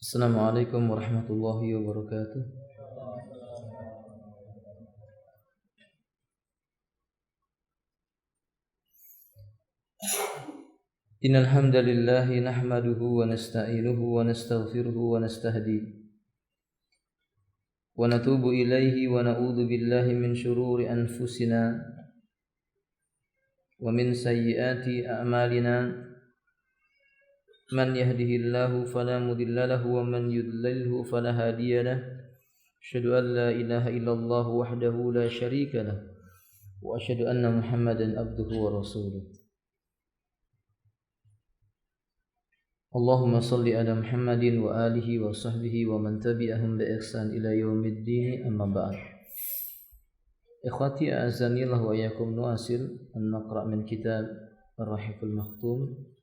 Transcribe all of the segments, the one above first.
Assalamualaikum warahmatullahi wabarakatuh. Innal hamdalillah nahmaduhu wa nasta'inuhu wa nastaghfiruhu wa nastahdi wa natubu ilaihi wa na'udzu billahi min shururi anfusina wa min sayyiati a'malina. Man yahdihillahu fala mudilla lahu wa man yudlilhu fala hadiya lahu. Asyhadu an la ilaha illallah wahdahu la syarika lahu wa asyhadu anna Muhammadan abduhu wa rasuluh. Allahumma salli ala Muhammadin wa alihi wa sahbihi wa man tabi'ahum bi ihsan ila yaumiddin, amma ba'd. Ikhwati a'azzanillah wa iyyakum, nuwasil an naqra' min kitab Ar-Rahiqul Makhtum.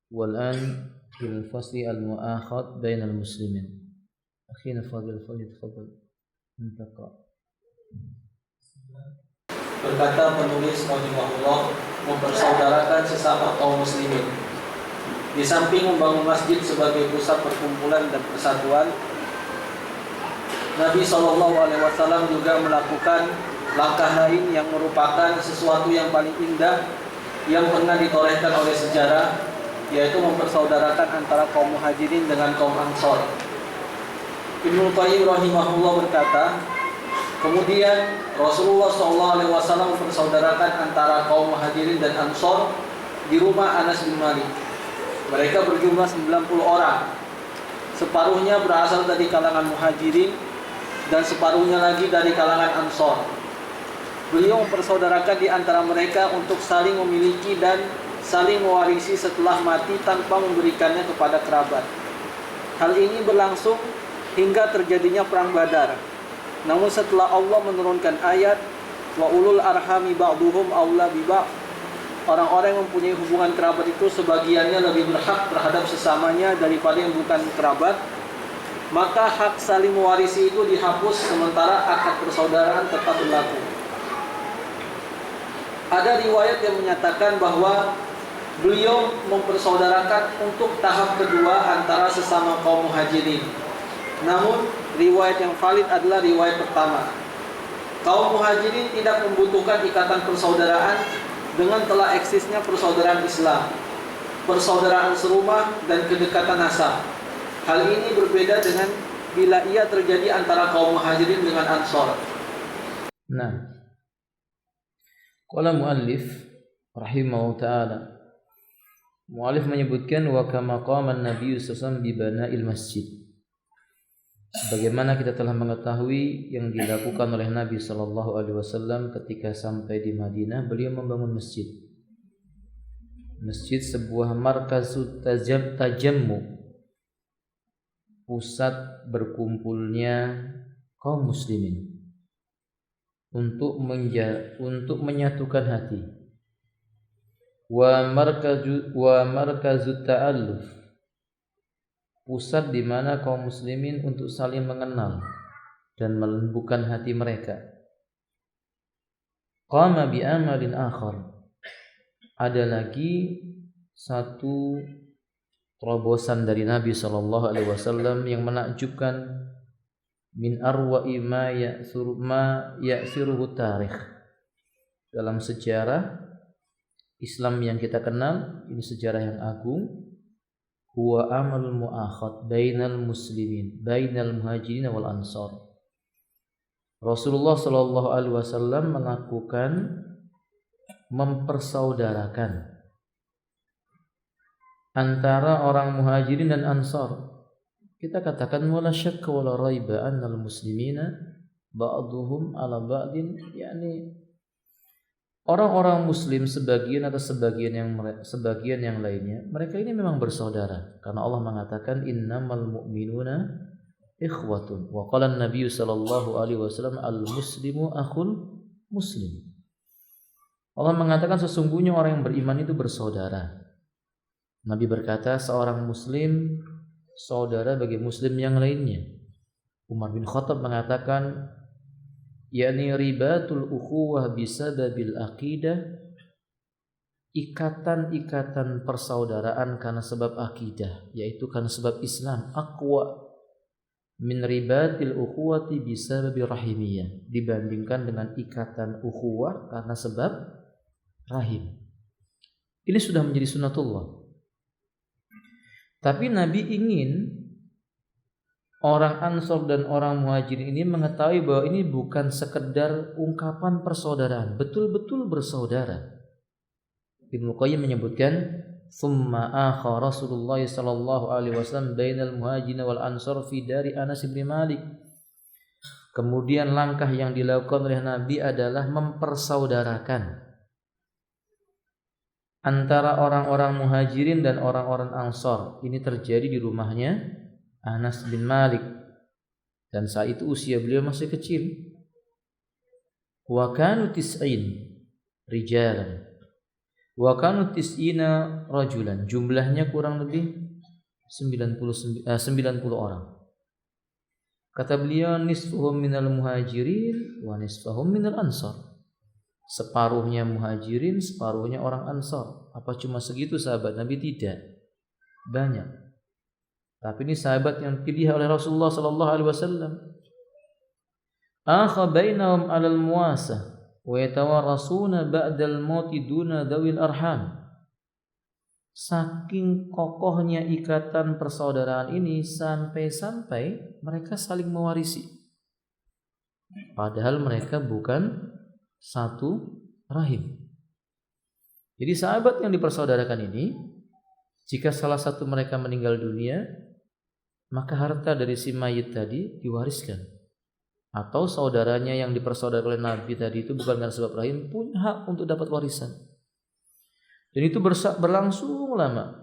والآن في الفصل المؤاخذ بين المسلمين. أخينا فاضل تفضل أنت اقرأ. Berkata penulis rahimahullah, mempersaudarakan sesama kaum muslimin. Di samping membangun masjid sebagai pusat perkumpulan dan persatuan, Nabi SAW juga melakukan langkah lain yang merupakan sesuatu yang paling indah yang pernah ditorehkan oleh sejarah, yaitu mempersaudarakan antara kaum muhajirin dengan kaum ansor. Ibnu Qayyim rahimahullah berkata, kemudian Rasulullah SAW mempersaudarakan antara kaum muhajirin dan ansor di rumah Anas bin Malik. Mereka berjumlah 90 orang. Separuhnya berasal dari kalangan muhajirin dan separuhnya lagi dari kalangan ansor. Beliau mempersaudarakan di antara mereka untuk saling memiliki dan saling mewarisi setelah mati tanpa memberikannya kepada kerabat. Hal ini berlangsung hingga terjadinya perang Badar. Namun setelah Allah menurunkan ayat wa ulul arhami ba'duhum aula bi ba'd, orang-orang yang mempunyai hubungan kerabat itu sebagiannya lebih berhak terhadap sesamanya daripada yang bukan kerabat, maka hak saling mewarisi itu dihapus sementara akad persaudaraan tetap berlaku. Ada riwayat yang menyatakan bahwa beliau mempersaudarakan untuk tahap kedua antara sesama kaum muhajirin. Namun riwayat yang valid adalah riwayat pertama. Kaum muhajirin tidak membutuhkan ikatan persaudaraan dengan telah eksisnya persaudaraan Islam, persaudaraan serumah dan kedekatan nasab. Hal ini berbeda dengan bila ia terjadi antara kaum muhajirin dengan ansor. Nah, qala muallif rahimahullah ta'ala, muallif menyebutkan wa kama qama an-nabiy sallallahu bi bana'il masjid. Sebagaimana kita telah mengetahui yang dilakukan oleh Nabi sallallahu alaihi wasallam ketika sampai di Madinah, beliau membangun masjid. Masjid sebuah markazut tajammu, pusat berkumpulnya kaum muslimin untuk menyatukan hati. Wa markazut ta'alluf, pusat di mana kaum muslimin untuk saling mengenal dan melembutkan hati mereka. Qama bi amalin akhar, ada lagi satu terobosan dari Nabi sallallahu alaihi wasallam yang menakjubkan, min arwa'i ma ya'siruhu tarikh, dalam sejarah Islam yang kita kenal, ini sejarah yang agung. Huwa amalul mu'akhad bainal muslimin, bainal muhajirin wal ansar. Rasulullah sallallahu alaihi wasallam melakukan mempersaudarakan antara orang muhajirin dan ansar. Kita katakan wala syakka wala raiba annal muslimina ba'duhum ala ba'din, yakni orang-orang muslim sebagian atau sebagian yang lainnya, mereka ini memang bersaudara karena Allah mengatakan innamal mu'minuna ikhwatun wa qala an-nabiy sallallahu alaihi wasallam al-muslimu akhul muslim. Allah mengatakan sesungguhnya orang yang beriman itu bersaudara. Nabi berkata seorang muslim saudara bagi muslim yang lainnya. Umar bin Khattab mengatakan yakni ribatul ukhuwah bisababil aqidah ikatan-ikatan persaudaraan karena sebab akidah, yaitu karena sebab Islam, aqwa min ribatil ukhuwati bisababi rahimiyah, dibandingkan dengan ikatan ukhuwah karena sebab rahim. Ini sudah menjadi sunnatullah. Tapi Nabi ingin orang Ansor dan orang Muhajirin ini mengetahui bahwa ini bukan sekedar ungkapan persaudaraan, betul-betul bersaudara. Ibnu Qayyim menyebutkan, "Tsumma akha Rasulullah sallallahu alaihi wasallam bainal muhajirin wal ansar fi dari Anas bin Malik." Kemudian langkah yang dilakukan oleh Nabi adalah mempersaudarakan antara orang-orang Muhajirin dan orang-orang Ansar. Ini terjadi di rumahnya Anas bin Malik, dan saat itu usia beliau masih kecil. Wa kanu tis'in rijalan wa kanu tis'ina rajulan, jumlahnya kurang lebih 90 orang. Kata beliau, nisfuhum minal muhajirin wa nisfuhum minal ansar. Separuhnya muhajirin, separuhnya orang ansar. Apa cuma segitu sahabat Nabi? Tidak, banyak. Tapi ini sahabat yang dipilih oleh Rasulullah sallallahu alaihi wasallam. Akha bainahum 'alal muwasah wa yatawarasuna ba'dal mauti duna dawil arham. Saking kokohnya ikatan persaudaraan ini sampai-sampai mereka saling mewarisi, padahal mereka bukan satu rahim. Jadi sahabat yang dipersaudarakan ini, jika salah satu mereka meninggal dunia, maka harta dari si mayit tadi diwariskan. Atau saudaranya yang dipersaudarakan oleh Nabi tadi itu bukan karena sebab rahim, punya hak untuk dapat warisan. Dan itu berlangsung lama.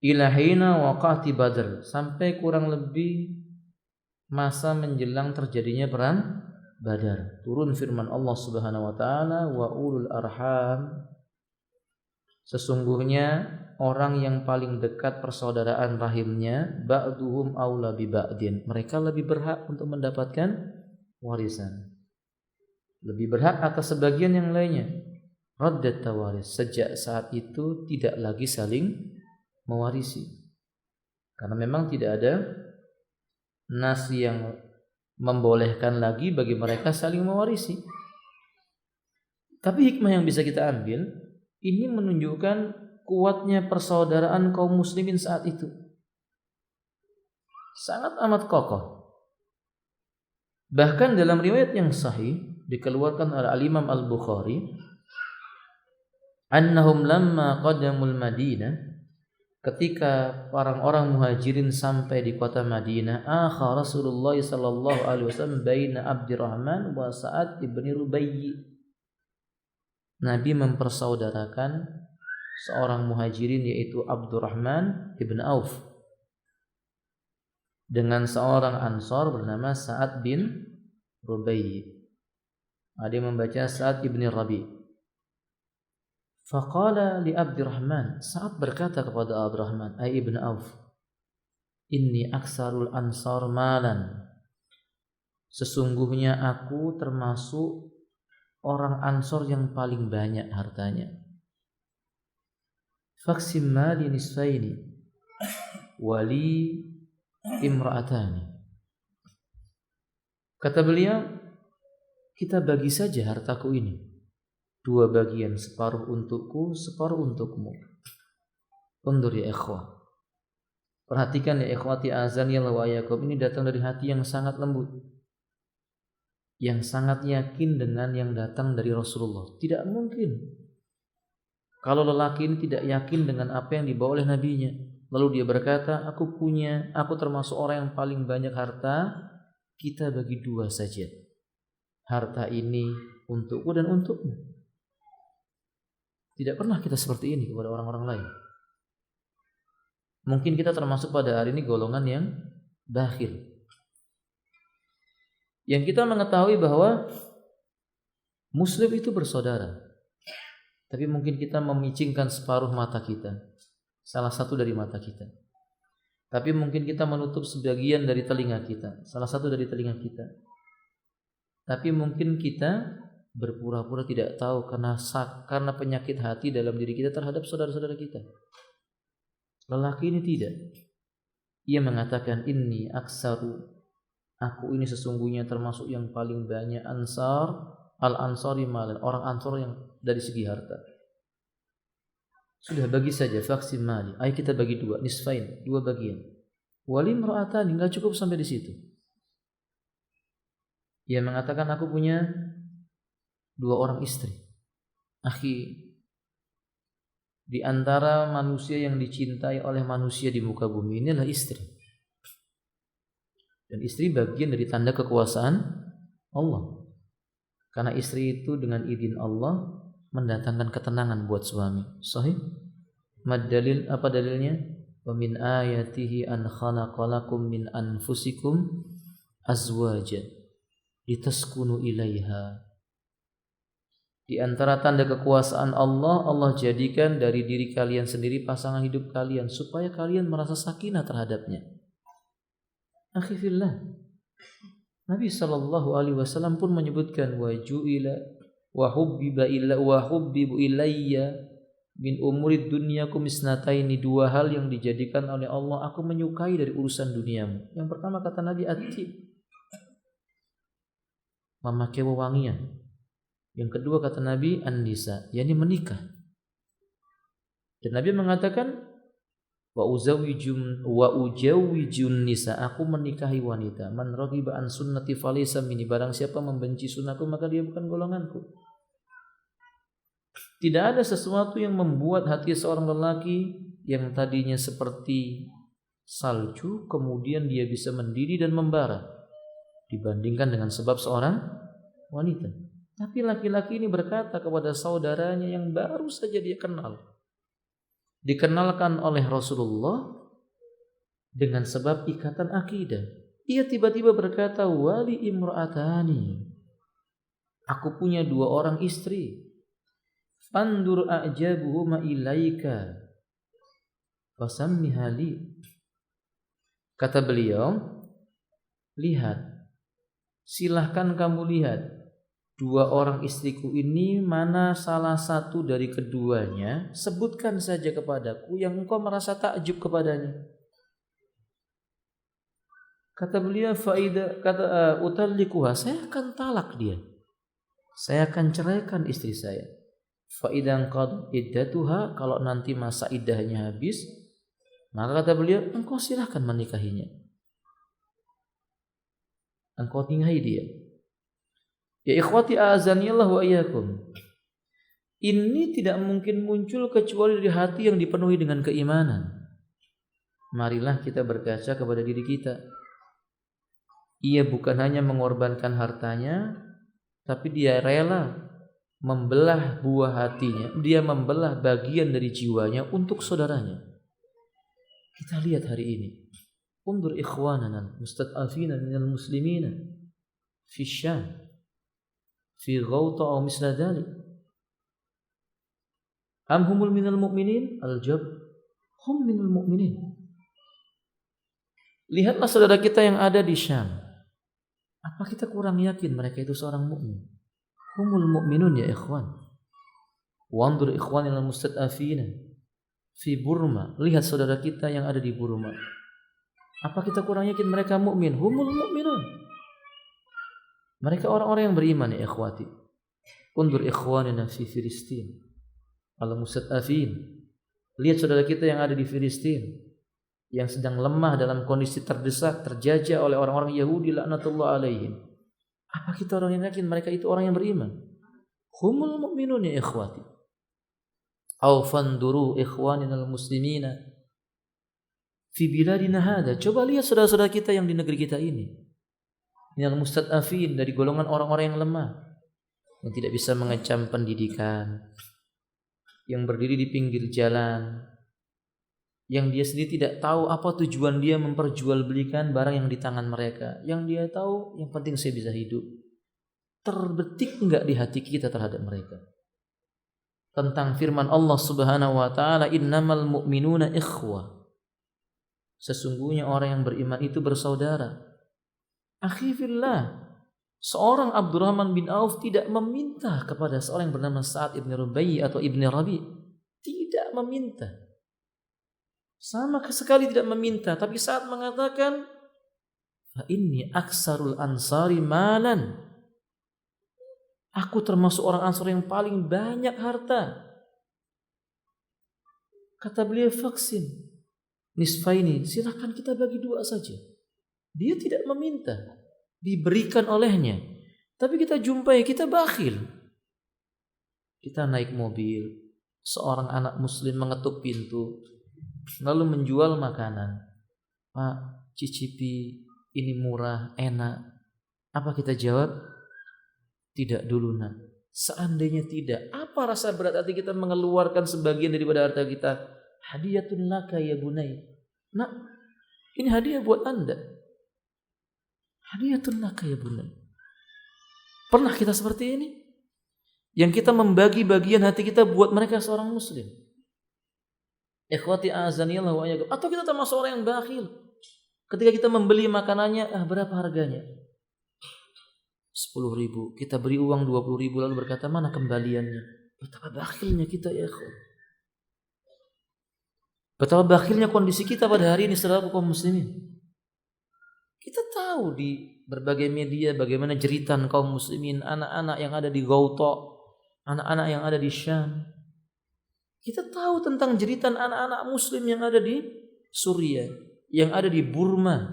Ila hina waqati Badr, sampai kurang lebih masa menjelang terjadinya perang Badar. Turun firman Allah Subhanahu wa taala, wa ulul arham, sesungguhnya orang yang paling dekat persaudaraan rahimnya, ba'duhum aula bi ba'din, mereka lebih berhak untuk mendapatkan warisan, lebih berhak atas sebagian yang lainnya. Raddat tawaris, sejak saat itu tidak lagi saling mewarisi, karena memang tidak ada nas yang membolehkan lagi bagi mereka saling mewarisi. Tapi hikmah yang bisa kita ambil, ini menunjukkan kuatnya persaudaraan kaum muslimin saat itu. Sangat amat kokoh. Bahkan dalam riwayat yang sahih dikeluarkan oleh Al-Imam Al-Bukhari, annahum lamma qadamul Madinah, ketika orang-orang Muhajirin sampai di kota Madinah, akha Rasulullah sallallahu alaihi wasallam baina Abdurrahman wa Sa'ad ibn Rubayy. Nabi mempersaudarakan seorang Muhajirin yaitu Abdurrahman ibn Auf dengan seorang Ansar bernama Sa'ad bin Rubayy. Ada yang membaca Sa'ad ibn Rabi. Faqala li Abdurrahman, Sa'ad berkata kepada Abdurrahman, ay ibn Auf, inni aksarul ansar malan, sesungguhnya aku termasuk orang Ansor yang paling banyak hartanya. Faksim mali nisfaini wali imra'atani. Kata beliau, kita bagi saja hartaku ini, 2 bagian, separuh untukku, separuh untukmu. Undur ya ikhwah, perhatikan ya ikhwati azani Allah wa iyyakum, ini datang dari hati yang sangat lembut, yang sangat yakin dengan yang datang dari Rasulullah. Tidak mungkin kalau lelaki ini tidak yakin dengan apa yang dibawa oleh nabinya, lalu dia berkata, aku termasuk orang yang paling banyak harta, kita bagi 2 saja. Harta ini untukku dan untukmu. Tidak pernah kita seperti ini kepada orang-orang lain. Mungkin kita termasuk pada hari ini golongan yang bakhil, yang kita mengetahui bahwa Muslim itu bersaudara, tapi mungkin kita memicingkan separuh mata kita, salah satu dari mata kita. Tapi mungkin kita menutup sebagian dari telinga kita, salah satu dari telinga kita. Tapi mungkin kita berpura-pura tidak tahu karena penyakit hati dalam diri kita terhadap saudara-saudara kita. Lelaki ini tidak. Ia mengatakan inni aksaru, aku ini sesungguhnya termasuk yang paling banyak ansar, al-ansari malan, orang ansar yang dari segi harta. Sudah bagi saja vaksin mali. Ayo kita bagi dua, nisfain, dua bagian. Walim ra'atani, enggak cukup sampai di situ. Ia mengatakan aku punya 2 orang istri. Akhi, di antara manusia yang dicintai oleh manusia di muka bumi ini adalah istri. Dan istri bagian dari tanda kekuasaan Allah. Karena istri itu dengan izin Allah mendatangkan ketenangan buat suami. Sahih? Mad dalil, apa dalilnya? Wa min ayatihi an khalaqalakum min anfusikum azwaja litaskunu ilaiha. Di antara tanda kekuasaan Allah, Allah jadikan dari diri kalian sendiri pasangan hidup kalian supaya kalian merasa sakinah terhadapnya. Akhi fillah, Nabi SAW pun menyebutkan wa ju'ila wa hubbibu ilayya min umurid dunyakum isnataini, 2 hal yang dijadikan oleh Allah aku menyukai dari urusan duniamu. Yang pertama kata Nabi at-tib, memakai wewangian. Yang kedua kata Nabi an-nisa, yakni menikah. Dan Nabi mengatakan wa ujawwijun nisa, aku menikahi wanita. Man raghiba an sunnati falaysa minni, barang siapa membenci sunnahku maka dia bukan golonganku. Tidak ada sesuatu yang membuat hati seorang lelaki yang tadinya seperti salju kemudian dia bisa mendidih dan membara dibandingkan dengan sebab seorang wanita. Tapi laki-laki ini berkata kepada saudaranya yang baru saja dia kenal, dikenalkan oleh Rasulullah dengan sebab ikatan akidah. Ia tiba-tiba berkata, wali imra'atani, aku punya 2 orang istri. Fandur a'jabuhuma ilaika fasammiha li. Kata beliau, lihat, silahkan kamu lihat 2 orang istriku ini, mana salah satu dari keduanya, sebutkan saja kepadaku yang engkau merasa takjub kepadanya. Kata beliau, utallikuha, saya akan talak dia, saya akan ceraikan istri saya. Faidan qad iddatuha, kalau nanti masa iddahnya habis, maka kata beliau, engkau silahkan menikahinya, engkau nikahi dia. Ya ikhwati a'azanillah wa iyyakum, ini tidak mungkin muncul kecuali dari hati yang dipenuhi dengan keimanan. Marilah kita berkaca kepada diri kita. Ia bukan hanya mengorbankan hartanya, tapi dia rela membelah buah hatinya, dia membelah bagian dari jiwanya untuk saudaranya. Kita lihat hari ini, undur ikhwanana mustad'afina minal muslimina fi Syam, fi Ghauta aw misla dhalik. Am humul minal mu'minin? Al-jawab, hum minal mu'minin. Lihatlah saudara kita yang ada di Syam. Apa kita kurang yakin mereka itu seorang mukmin? Humul mu'minun ya ikhwan. Wandur ikhwanil mustad'afina fi Burma. Lihat saudara kita yang ada di Burma. Apa kita kurang yakin mereka mukmin? Humul mu'minun. Mereka orang-orang yang beriman ya ikhwati. Undur ikhwanina fi Filistin al-mustad'afin. Lihat saudara kita yang ada di Filistin yang sedang lemah dalam kondisi terdesak, terjajah oleh orang-orang Yahudi laknatullah alaihim. Apa kita orang yang yakin mereka itu orang yang beriman? Humul mu'minun ya ikhwati. Aw fanduru ikhwaninal muslimina fi biladina hada. Coba lihat saudara-saudara kita yang di negeri kita ini, yang mustad'afin, dari golongan orang-orang yang lemah, yang tidak bisa mengecam pendidikan, yang berdiri di pinggir jalan, yang dia sendiri tidak tahu apa tujuan dia memperjualbelikan barang yang di tangan mereka. Yang dia tahu yang penting saya bisa hidup. Terbetik enggak di hati kita terhadap mereka? Tentang firman Allah Subhanahu wa taala, innamal mu'minuna ikhwah. Sesungguhnya orang yang beriman itu bersaudara. Akhi fillah, Seorang Abdurrahman bin Auf tidak meminta kepada seorang yang bernama Sa'ad ibn Rubai atau ibn Rabi. Tidak meminta. Sama sekali tidak meminta. Tapi Sa'ad mengatakan, fa inni aksarul ansari malan. Aku termasuk orang Ansar yang paling banyak harta. Kata beliau, vaksin nisfaini, silakan kita bagi 2 saja. Dia tidak meminta, diberikan olehnya. Tapi kita jumpai, kita bakhil. Kita naik mobil, seorang anak muslim mengetuk pintu, lalu menjual makanan. Pak, cicipi, ini murah, enak. Apa kita jawab? Tidak dulu, nak. Seandainya tidak, apa rasa berat hati kita mengeluarkan sebagian daripada harta kita? Hadiyatun laka ya bunai. Nak, ini hadiah buat Anda. Hadiyatun laka ya bunai. Pernah kita seperti ini? Yang kita membagi bagian hati kita buat mereka seorang muslim. Ikhwati azanillah wa iyyakum. Atau kita termasuk orang yang bakhil. Ketika kita membeli makanannya, berapa harganya? 10.000, kita beri uang 20.000 lalu berkata, mana kembaliannya? Betapa bakhilnya kita ya ikhwan. Betapa bakhilnya kondisi kita pada hari ini saudara kaum muslimin. Kita tahu di berbagai media bagaimana jeritan kaum muslimin, anak-anak yang ada di Ghouta, anak-anak yang ada di Syam. Kita tahu tentang jeritan anak-anak muslim yang ada di Suriah, yang ada di Burma,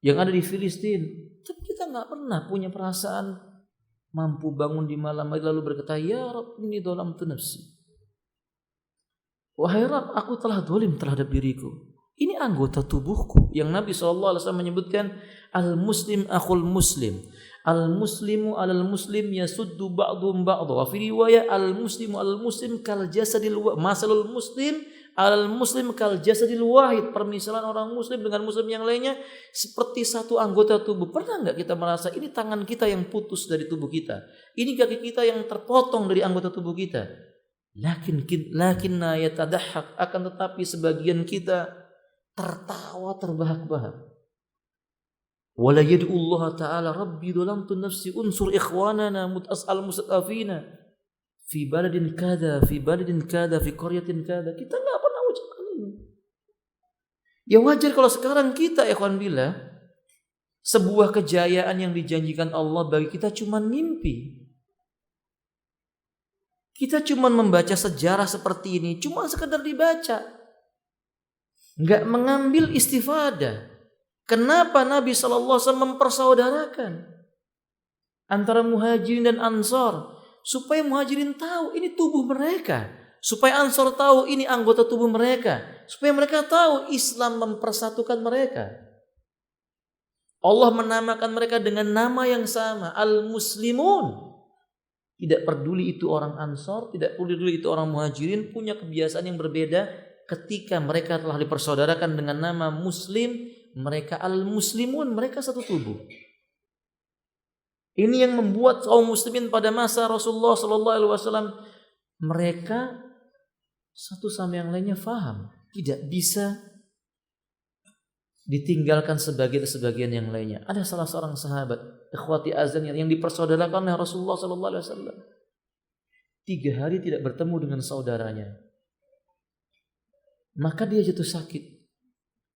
yang ada di Filistin. Tapi kita nggak pernah punya perasaan mampu bangun di malam hari lalu berkata, ya Rabb, inni dhalamtu nafsi. Wahai Rabb, aku telah zalim terhadap diriku. Ini anggota tubuhku yang Nabi SAW menyebutkan al-muslim akhul muslim. Al-muslimu alal muslim yasuddu ba'dhum ba'dha. Wa fi riwayah al-muslimu alal muslim kal jasadil masalul muslim alal muslim kal jasadil wahid. Permisalan orang muslim dengan muslim yang lainnya seperti satu anggota tubuh. Pernah enggak kita merasa ini tangan kita yang putus dari tubuh kita? Ini kaki kita yang terpotong dari anggota tubuh kita? Lakinna yatadahhak, akan tetapi sebagian kita tertawa terbahak-bahak. Wala yad'ullaha ta'ala rabbi dhalamtu nafsi unsur ikhwanana mutas'al mustafina fi baladin kada fi qaryatin kada. Kita enggak pernah ucapkan ini. Ya wajar kalau sekarang kita ikhwan billah, sebuah kejayaan yang dijanjikan Allah bagi kita cuma mimpi. Kita cuma membaca sejarah seperti ini, cuma sekedar dibaca. Enggak mengambil istifadah. Kenapa Nabi SAW mempersaudarakan antara muhajirin dan ansar? Supaya muhajirin tahu ini tubuh mereka. Supaya ansar tahu ini anggota tubuh mereka. Supaya mereka tahu Islam mempersatukan mereka. Allah menamakan mereka dengan nama yang sama, al-muslimun. Tidak peduli itu orang ansar, tidak peduli itu orang muhajirin, punya kebiasaan yang berbeda. Ketika mereka telah dipersaudarakan dengan nama muslim, mereka al-muslimun, mereka satu tubuh. Ini yang membuat kaum muslimin pada masa Rasulullah SAW, mereka satu sama yang lainnya faham, tidak bisa ditinggalkan sebagian yang lainnya. Ada salah seorang sahabat, ikhwati azan, yang dipersaudarakan oleh Rasulullah SAW. 3 hari tidak bertemu dengan saudaranya. Maka dia jatuh sakit.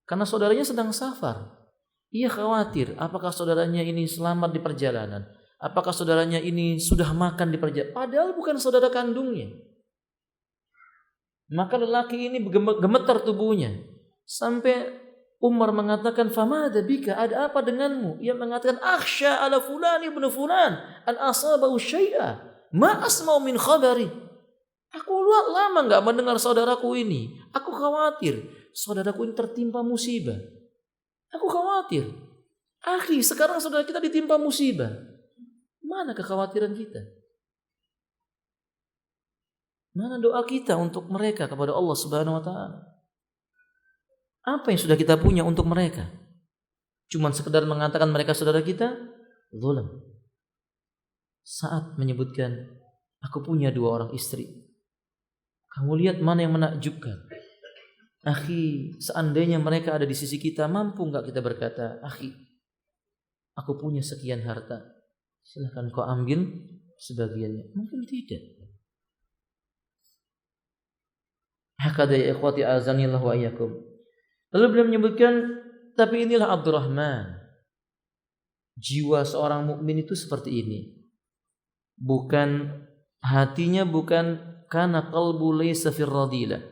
Karena saudaranya sedang safar. Ia khawatir apakah saudaranya ini selamat di perjalanan. Apakah saudaranya ini sudah makan di perjalanan. Padahal bukan saudara kandungnya. Maka lelaki ini gemetar tubuhnya. Sampai Umar mengatakan, "Famada bika, ada apa denganmu?" Ia mengatakan, "Akhsha ala fulan ibn fulan an asabahu syai'a ma asma'u min khabari." Aku lama enggak mendengar saudaraku ini. Aku khawatir saudaraku ini tertimpa musibah. Aku khawatir. Akhi, sekarang saudara kita ditimpa musibah. Mana kekhawatiran kita? Mana doa kita untuk mereka kepada Allah Subhanahu wa taala? Apa yang sudah kita punya untuk mereka? Cuman sekedar mengatakan mereka saudara kita? Zalim. Saat menyebutkan, aku punya 2 orang istri. Kamu lihat mana yang menakjubkan? Akhi, seandainya mereka ada di sisi kita, mampu enggak kita berkata, akhi, Aku punya sekian harta, silahkan kau ambil sebagiannya. Mungkin tidak. Hakada ya ikhwati azanillahu wa iyyakum. Lalu beliau menyebutkan, tapi inilah Abdurrahman. Jiwa seorang mukmin itu seperti ini. Bukan hatinya bukan kana qalbu laysa fir radilah.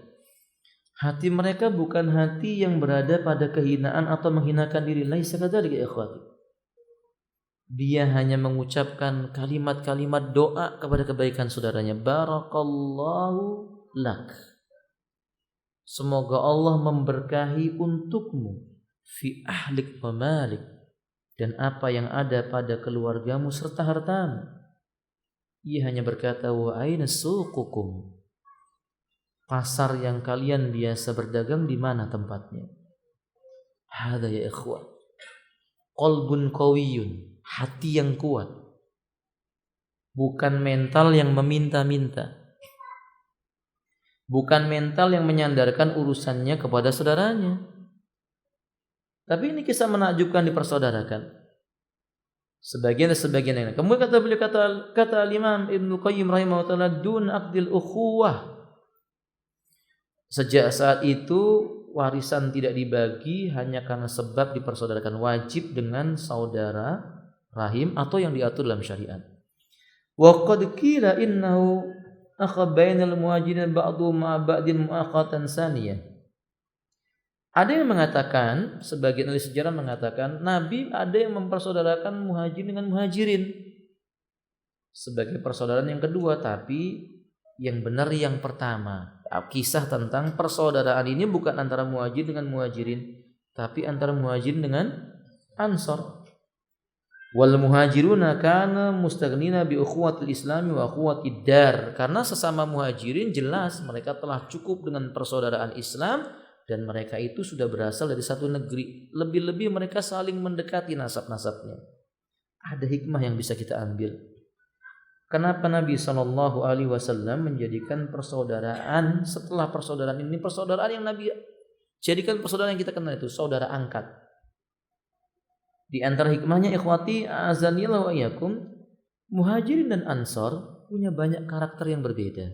Hati mereka bukan hati yang berada pada kehinaan atau menghinakan diri. Laisa kadzalika ya ikhwati. Dia hanya mengucapkan kalimat-kalimat doa kepada kebaikan saudaranya. Barakallahu lak. Semoga Allah memberkahi untukmu fi ahlik wa malik, dan apa yang ada pada keluargamu serta hartamu. Ia hanya berkata, wa aina suqukum? Pasar yang kalian biasa berdagang di mana tempatnya? Hada ya ikhwah. Qalbun qawiyun, hati yang kuat. Bukan mental yang meminta-minta. Bukan mental yang menyandarkan urusannya kepada saudaranya. Tapi ini kisah menakjubkan dipersaudarakan. Sebagian yang. Kemudian kata Imam Ibnu Qayyim rahimahullah, dun aqdil ukhuwah. Sejak saat itu warisan tidak dibagi hanya karena sebab dipersaudarakan, wajib dengan saudara rahim atau yang diatur dalam syariat. Wa qad qila innahu akha bainal muhajirin ba'du ma ba'din mu'aqatan saniyah. Ada yang mengatakan, sebagian ahli sejarah mengatakan, Nabi ada yang mempersaudarakan muhajirin dengan muhajirin sebagai persaudaraan yang kedua, tapi yang benar yang pertama. Kisah tentang persaudaraan ini bukan antara muhajir dengan muhajirin, tapi antara muhajirin dengan ansar. Wal muhajiruna kana mustaghnina bi ukhuwatil islami wa ukhuwatid dar. Karena sesama muhajirin jelas mereka telah cukup dengan persaudaraan Islam dan mereka itu sudah berasal dari satu negeri. Lebih-lebih mereka saling mendekati nasab-nasabnya. Ada hikmah yang bisa kita ambil. Kenapa Nabi SAW menjadikan persaudaraan setelah persaudaraan ini persaudaraan yang Nabi jadikan persaudaraan yang kita kenal itu saudara angkat. Di antara hikmahnya ikhwati azanillahu wa iyyakum, muhajirin dan ansar punya banyak karakter yang berbeda.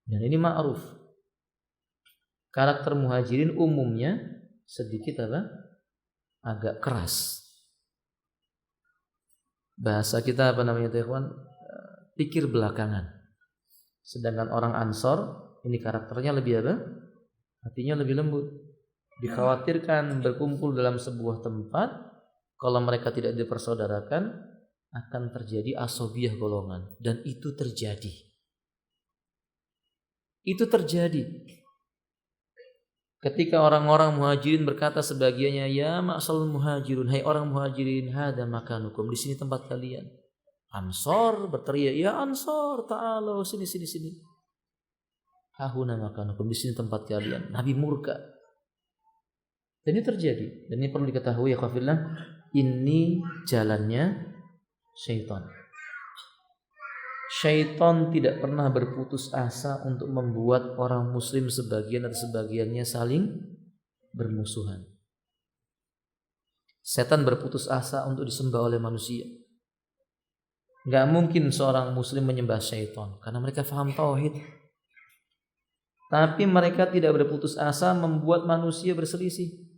Dan ini ma'ruf. Karakter muhajirin umumnya sedikit agak keras. Bahasa kita apa namanya ikhwan? Pikir belakangan. Sedangkan orang ansar ini karakternya lebih hatinya lebih lembut. Dikhawatirkan berkumpul dalam sebuah tempat, kalau mereka tidak dipersaudarakan akan terjadi asobiyah golongan, dan itu terjadi. Ketika orang-orang muhajirin berkata sebagiannya, ya ma'sal muhajirun, hai orang muhajirin, hada makanukum, di sini tempat kalian. Ansor berteriak, ya ansor, ta'ala sini. Hahuna makanukum, di sini tempat kalian. Nabi murka. Dan ini terjadi. Dan ini perlu diketahui ya khafillah, ini jalannya syaitan. Syaitan tidak pernah berputus asa untuk membuat orang muslim sebagian atau sebagiannya saling bermusuhan. Setan berputus asa untuk disembah oleh manusia. Gak mungkin seorang muslim menyembah syaitan karena mereka faham tauhid. Tapi mereka tidak berputus asa membuat manusia berselisih.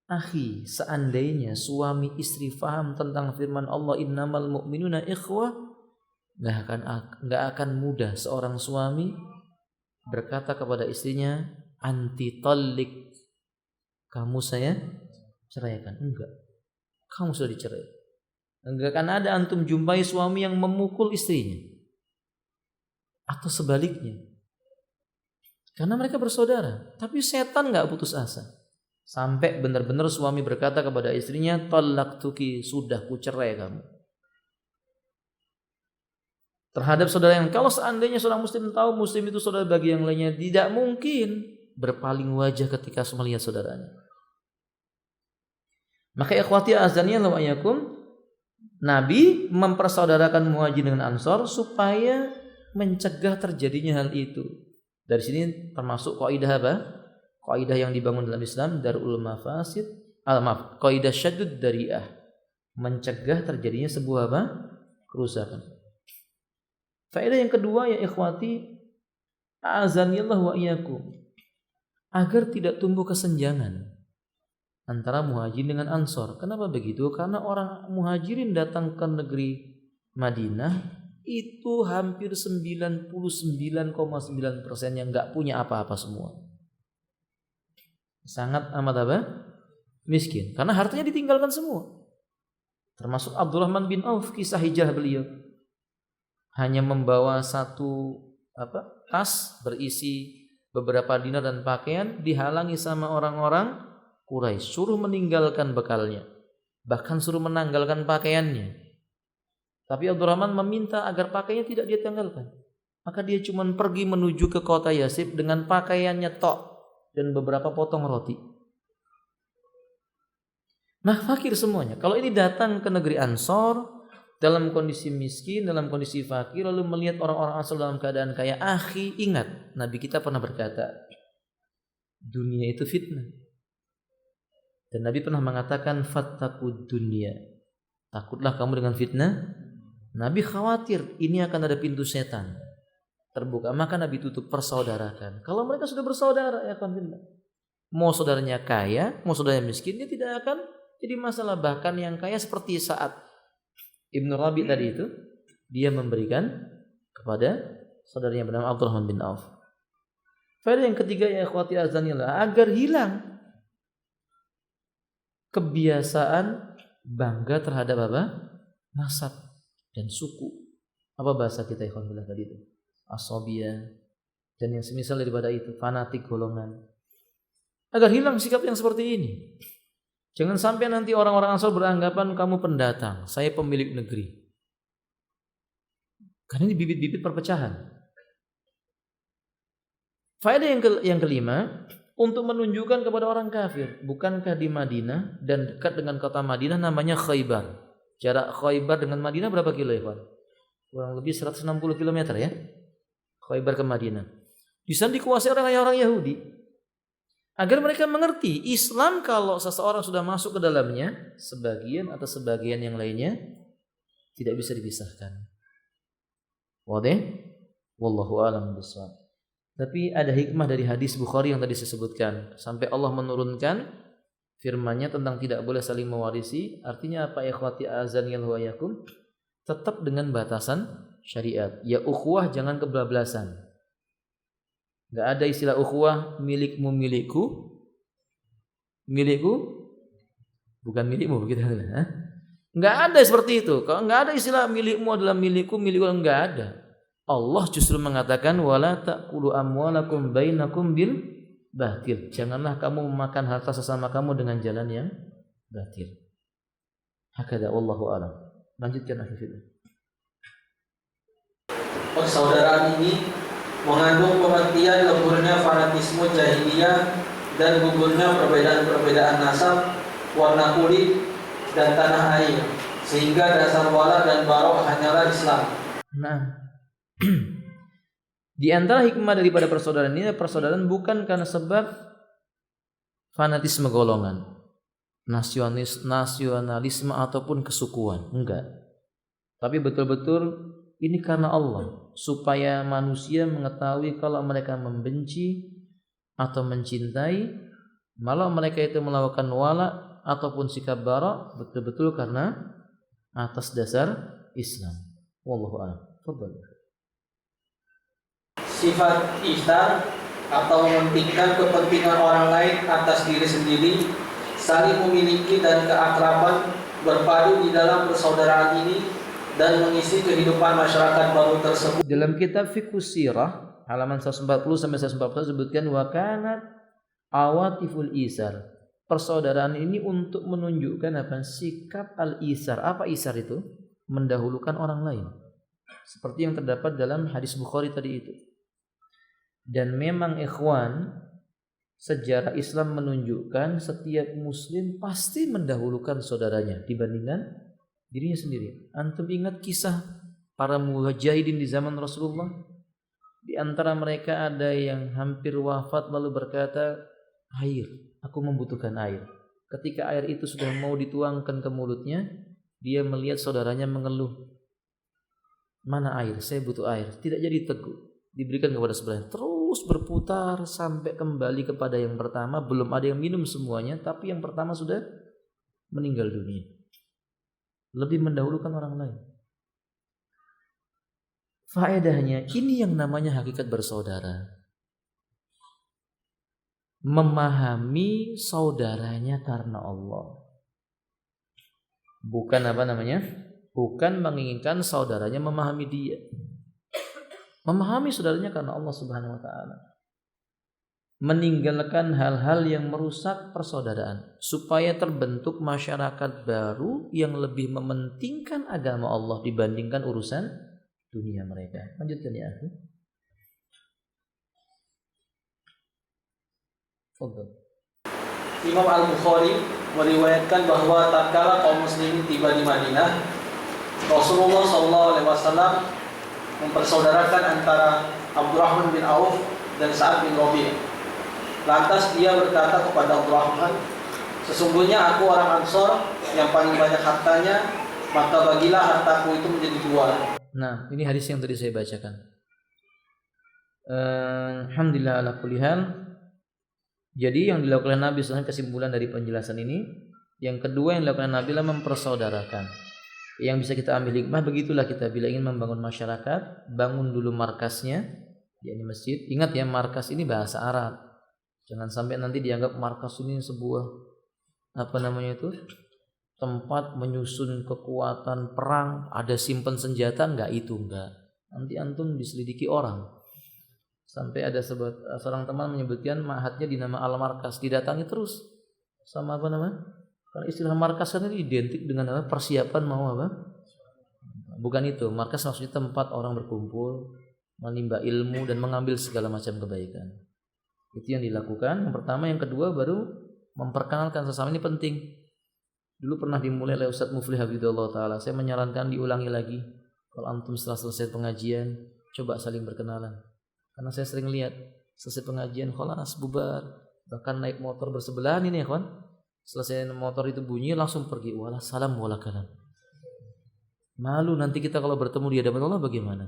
Akhi, seandainya suami istri faham tentang firman Allah innamal mu'minuna ikhwah, gak akan mudah seorang suami berkata kepada istrinya, anti tallik, kamu saya ceraikan. Enggak, kamu sudah dicerai. Enggak akan ada antum jumpai suami yang memukul istrinya atau sebaliknya, karena mereka bersaudara. Tapi setan gak putus asa sampai benar-benar suami berkata kepada istrinya, talaqtuki, sudah ku cerai kamu. Terhadap saudara yang, kalau seandainya seorang muslim tahu muslim itu saudara bagi yang lainnya, tidak mungkin berpaling wajah ketika melihat saudaranya. Maka ikhwati azanillahu wa iyyakum, Nabi mempersaudarakan muhajirin dengan ansor supaya mencegah terjadinya hal itu. Dari sini termasuk kaidah apa? Kaidah yang dibangun dalam Islam, darul mafasid Qaidah syaddud dari'ah, mencegah terjadinya sebuah apa? Kerusakan. Faedah yang kedua ya ikhwati, a'azanillah wa iyyakum, agar tidak tumbuh kesenjangan antara muhajirin dengan ansor. Kenapa begitu? Karena orang muhajirin datang ke negeri Madinah itu hampir 99,9% yang nggak punya apa-apa semua. Sangat amat apa? Miskin. Karena hartanya ditinggalkan semua. Termasuk Abdurrahman bin Auf, kisah hijrah beliau. Hanya membawa satu tas berisi beberapa dinar dan pakaian, dihalangi sama orang-orang Quraisy, suruh meninggalkan bekalnya, bahkan suruh menanggalkan pakaiannya. Tapi Abdurrahman meminta agar pakaiannya tidak dia tanggalkan. Maka dia cuma pergi menuju ke kota Yatsrib dengan pakaiannya tok dan beberapa potong roti. Nah, fakir semuanya. Kalau ini datang ke negeri Ansor dalam kondisi miskin, dalam kondisi fakir, lalu melihat orang-orang Ansor dalam keadaan kaya, akhi, ingat Nabi kita pernah berkata, dunia itu fitnah. Dan Nabi pernah mengatakan fattaqud dunya, takutlah kamu dengan fitnah. Nabi khawatir ini akan ada pintu setan terbuka, maka Nabi tutup, persaudarakan. Kalau mereka sudah bersaudara, ya kan, mau saudaranya kaya, mau saudaranya miskin, dia tidak akan jadi masalah. Bahkan yang kaya seperti saat Ibnu Rabi tadi itu, dia memberikan kepada saudaranya bernama Abdurrahman bin Auf. Faedah yang ketiga ya ikhwati azanillah, agar hilang kebiasaan bangga terhadap apa? Nasab dan suku. Apa bahasa kita ikhwan billah tadi itu? Asabiyah dan yang semisal daripada itu, fanatik golongan. Agar hilang sikap yang seperti ini. Jangan sampai nanti orang-orang Ansor beranggapan kamu pendatang, saya pemilik negeri. Karena ini bibit-bibit perpecahan. Faedah yang kelima, untuk menunjukkan kepada orang kafir, bukankah di Madinah dan dekat dengan kota Madinah namanya Khaybar. Jarak Khaybar dengan Madinah berapa kilo ya, Pak? Kurang lebih 160 km ya. Khaybar ke Madinah. Di sana dikuasai orang Yahudi. Agar mereka mengerti Islam, kalau seseorang sudah masuk ke dalamnya, sebagian atau sebagian yang lainnya tidak bisa dipisahkan. Wadih? Wallahu a'lam bishawab. Tapi ada hikmah dari hadis Bukhari yang tadi saya sebutkan, sampai Allah menurunkan firman-Nya tentang tidak boleh saling mewarisi. Artinya apa? Ikhwati azanillahu wa iyyakum, tetap dengan batasan syariat. Ya ukhuwah, jangan kebablasan. Enggak ada istilah ukhuwah milikmu milikku. Milikku bukan milikmu, begitu kan? Enggak ada seperti itu. Kalau enggak ada istilah milikmu adalah milikku, milikku, enggak ada. Allah justru mengatakan wala ta'kulu amwalakum bainakum bil batil. Janganlah kamu memakan harta sesama kamu dengan jalan yang batil. Hakada wallahu a'lam. Lanjutkan akhirnya. Persaudaraan ini mengandung pengertian leburnya fanatisme jahiliyah dan gugurnya perbedaan-perbedaan nasab, warna kulit, dan tanah air, sehingga dasar wala dan barok hanyalah Islam. Nah, di antara hikmah daripada persaudaraan ini, persaudaraan bukan karena sebab fanatisme golongan, nasionalisme ataupun kesukuan, enggak. Tapi betul-betul ini karena Allah, supaya manusia mengetahui kalau mereka membenci atau mencintai, malah mereka itu melakukan wala ataupun sikap bara, betul-betul karena atas dasar Islam. Wallahu a'lam. Fadhal. Sifat istar atau mementingkan kepentingan orang lain atas diri sendiri, saling memiliki dan keakraban berpadu di dalam persaudaraan ini dan mengisi kehidupan masyarakat baru tersebut. Dalam kitab Fiqhus Sirah halaman 140 sampai 141 disebutkan wa kanat awatiful isar. Persaudaraan ini untuk menunjukkan apa? Sikap al-isar. Apa isar itu? Mendahulukan orang lain. Seperti yang terdapat dalam hadis Bukhari tadi itu. Dan memang ikhwan, sejarah Islam menunjukkan setiap muslim pasti mendahulukan saudaranya dibandingkan dirinya sendiri. Antum ingat kisah para mujahidin di zaman Rasulullah? Di antara mereka ada yang hampir wafat lalu berkata, air, aku membutuhkan air. Ketika air itu sudah mau dituangkan ke mulutnya, dia melihat saudaranya mengeluh. Mana air? Saya butuh air. Tidak jadi teguk. Diberikan kepada sebelahnya. Terus berputar sampai kembali kepada yang pertama. Belum ada yang minum semuanya, tapi yang pertama sudah meninggal dunia. Lebih mendahulukan orang lain. Faedahnya, ini yang namanya hakikat bersaudara. Memahami saudaranya karena Allah. Bukan bukan menginginkan saudaranya memahami dia. Memahami saudaranya karena Allah Subhanahu wa taala. Meninggalkan hal-hal yang merusak persaudaraan supaya terbentuk masyarakat baru yang lebih mementingkan agama Allah dibandingkan urusan dunia mereka. Lanjutkan ya akhi. Imam Al-Bukhari meriwayatkan bahwa tatkala kaum muslimin tiba di Madinah, Rasulullah SAW mempersaudarakan antara Abdurrahman bin Auf dan Sa'ad bin Rabi'. Lantas dia berkata kepada Abdurrahman, sesungguhnya aku orang Ansor yang paling banyak hartanya, maka bagilah hartaku itu menjadi dua. Nah, ini hadis yang tadi saya bacakan. Alhamdulillah ala kulli hal. Jadi yang dilakukan Nabi SAW, kesimpulan dari penjelasan ini, yang kedua yang dilakukan Nabi adalah mempersaudarakan. Yang bisa kita ambil hikmah, begitulah kita bila ingin membangun masyarakat, bangun dulu markasnya, yakni masjid. Ingat ya, markas ini bahasa Arab. Jangan sampai nanti dianggap markas ini sebuah tempat menyusun kekuatan perang, ada simpen senjata, enggak. Nanti antum diselidiki orang. Sampai ada seorang teman menyebutkan ma'hadnya di nama Al-Markas, didatangi terus sama karena istilah markas kan ini identik dengan persiapan mau bukan itu. Markas maksudnya tempat orang berkumpul, menimba ilmu dan mengambil segala macam kebaikan. Itu yang dilakukan yang pertama. Yang kedua baru memperkenalkan sesama, ini penting. Dulu pernah dimulai oleh Ustaz Muflih Hafizahullah Ta'ala. Saya menyarankan diulangi lagi. Kalau antum setelah selesai pengajian, coba saling berkenalan. Karena saya sering lihat selesai pengajian, khalas bubar, bahkan naik motor bersebelahan ini ya kawan. Selesai motor itu bunyi langsung pergi. Wala salam wala kalam. Malu nanti kita kalau bertemu di hadapan Allah bagaimana?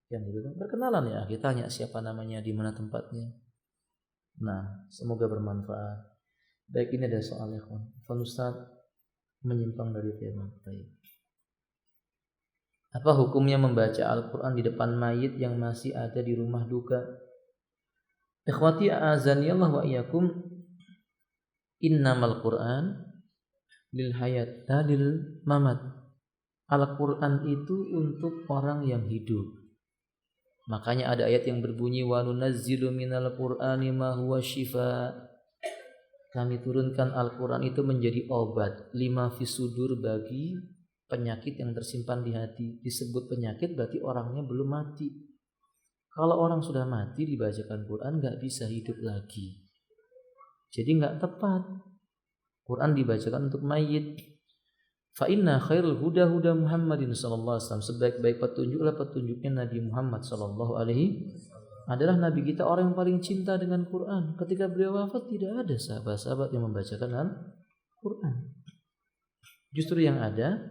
Yang gitu kan berkenalan ya, kita tanya siapa namanya, di mana tempatnya. Nah, semoga bermanfaat. Baik, ini ada soal ya kawan. Ustaz menyimpang dari tema. Baik. Apa hukumnya membaca Al-Quran di depan mayit yang masih ada di rumah duka? Ikhwati a'azaniyallah wa iyyakum, innamal Qur'an lil hayat lil mamat. Al-Quran itu untuk orang yang hidup. Makanya ada ayat yang berbunyi wa nunazzilu minal Qur'ani ma huwa syifa. Kami turunkan Al-Quran itu menjadi obat lima fisudur, bagi penyakit yang tersimpan di hati. Disebut penyakit berarti orangnya belum mati. Kalau orang sudah mati dibacakan Quran gak bisa hidup lagi. Jadi gak tepat. Quran dibacakan untuk mayit. Fa inna khairul huda huda Muhammadin sallallahu alaihi wasallam. Sebaik-baik petunjuklah petunjuknya Nabi Muhammad sallallahu alaihi adalah Nabi kita, orang yang paling cinta dengan Quran. Ketika beliau wafat tidak ada sahabat-sahabat yang membacakan Al-Quran. Justru yang ada,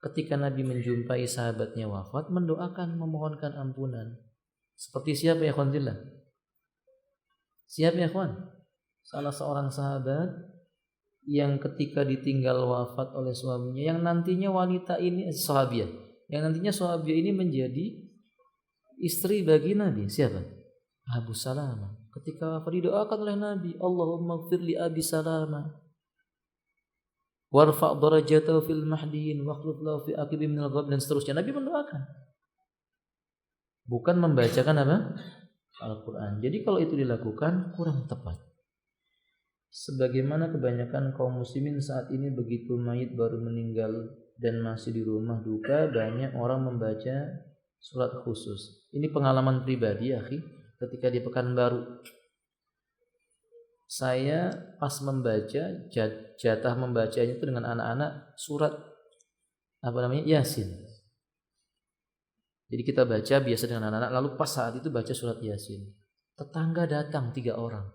ketika Nabi menjumpai sahabatnya wafat, mendoakan, memohonkan ampunan. Seperti siapa ya ikhwanillah? Siapa ya ikhwan? Salah seorang sahabat yang ketika ditinggal wafat oleh suaminya, yang nantinya wanita ini sahabiah, yang nantinya sahabiah ini menjadi istri bagi Nabi. Siapa? Abu Salamah. Ketika wafat didoakan oleh Nabi, Allahumma ighfir li Abi Salamah warfa' darajatahu fil mahdiin waqlub lahu fi aqibi minal ghab, dan seterusnya. Nabi mendoakan, bukan membacakan Al-Quran. Jadi kalau itu dilakukan kurang tepat. Sebagaimana kebanyakan kaum muslimin saat ini, begitu mayit baru meninggal dan masih di rumah duka, banyak orang membaca surat khusus. Ini pengalaman pribadi ya, akhi. Ketika di Pekanbaru, saya pas membaca, jatah membacanya itu dengan anak-anak surat Yasin. Jadi kita baca biasa dengan anak-anak, lalu pas saat itu baca surat Yasin. Tetangga datang 3 orang,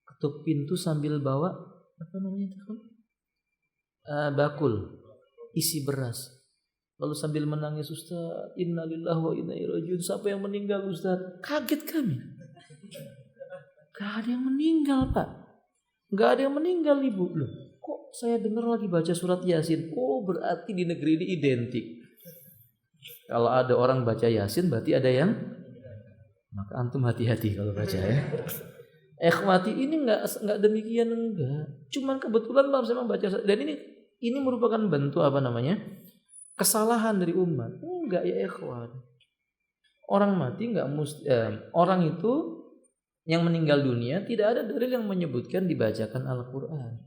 ketuk pintu sambil bawa apa namanya itu? Bakul isi beras. Lalu sambil menangis, Ustaz, innalillahi wa inna ilaihi rajiun. Siapa yang meninggal, Ustaz? Kaget kami. Gak ada yang meninggal, Pak. Gak ada yang meninggal, Ibu. Loh, kok saya dengar lagi baca surat Yasin? Oh, berarti di negeri ini identik. Kalau ada orang baca Yasin, berarti ada yang, maka antum hati-hati kalau baca ya. Ikhwati, ini enggak demikian, enggak. Cuman kebetulan saya membaca, dan ini merupakan bentuk apa namanya? Kesalahan dari umat. Enggak ya ikhwan. Orang mati enggak orang itu yang meninggal dunia tidak ada dalil yang menyebutkan dibacakan Al-Qur'an.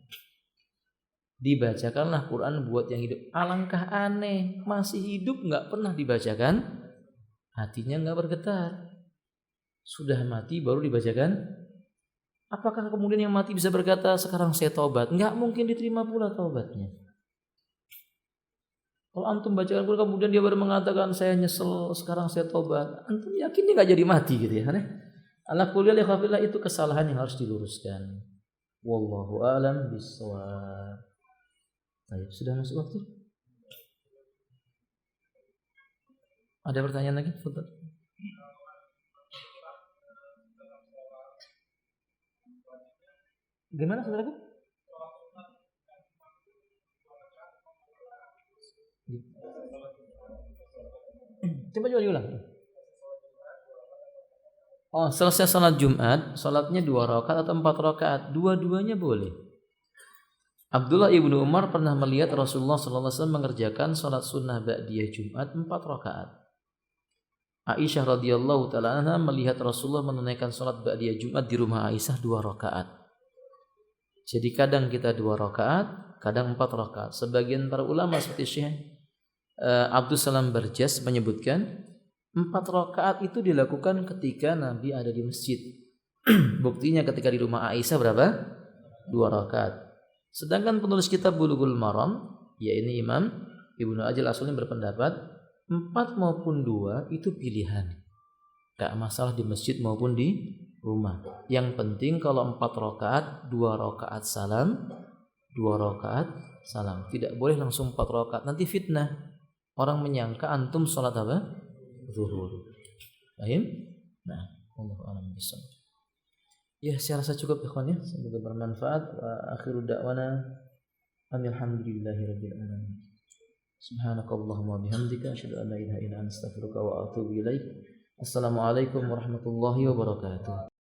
Dibacakanlah Quran buat yang hidup. Alangkah aneh, masih hidup enggak pernah dibacakan, hatinya enggak bergetar. Sudah mati baru dibacakan. Apakah kemudian yang mati bisa berkata sekarang saya taubat? Enggak mungkin diterima pula taubatnya. Kalau antum bacakan Quran kemudian dia baru mengatakan saya nyesel sekarang saya tobat, antum yakin dia nggak jadi mati gitu ya? Ala kulli hal itu kesalahan yang harus diluruskan. Wallahu a'lam bishawab. Baik, sudah masuk waktu. Ada pertanyaan lagi? Fadhal. Gimana saudaraku? Coba diulang. Oh, selesai salat Jumat, salatnya 2 rakaat atau 4 rakaat, dua-duanya boleh. Abdullah ibnu Umar pernah melihat Rasulullah SAW mengerjakan salat sunnah ba'diyah Jumat 4 rakaat. Aisyah radhiyallahu taala anha melihat Rasulullah menunaikan salat ba'diyah Jumat di rumah Aisyah 2 rakaat. Jadi kadang kita 2 rakaat, kadang 4 rakaat. Sebagian para ulama seperti Syekh Abdul Salam Barjas menyebutkan 4 rakaat itu dilakukan ketika Nabi ada di masjid. Buktinya ketika di rumah Aisyah berapa? 2 rakaat. Sedangkan penulis kitab Bulughul Maram, yaitu Imam Ibnu Ajil Aswani berpendapat 4 maupun 2 itu pilihan. Gak masalah di masjid maupun di rumah. Yang penting kalau 4 rakaat, 2 rakaat salam, 2 rakaat salam. Tidak boleh langsung 4 rakaat. Nanti fitnah. Orang menyangka antum sholat apa? Zuhur. Paham? Nah, Allahu a'lam bishawab. Ya, saya rasa cukup ikhwan ya. Semoga bermanfaat. Wa akhiru da'wana alhamdulillahirabbil alamin. Subhanakallahumma bihamdika asyhadu an la ilaha illa anta astaghfiruka wa atubu ilaik. Assalamualaikum warahmatullahi wabarakatuh.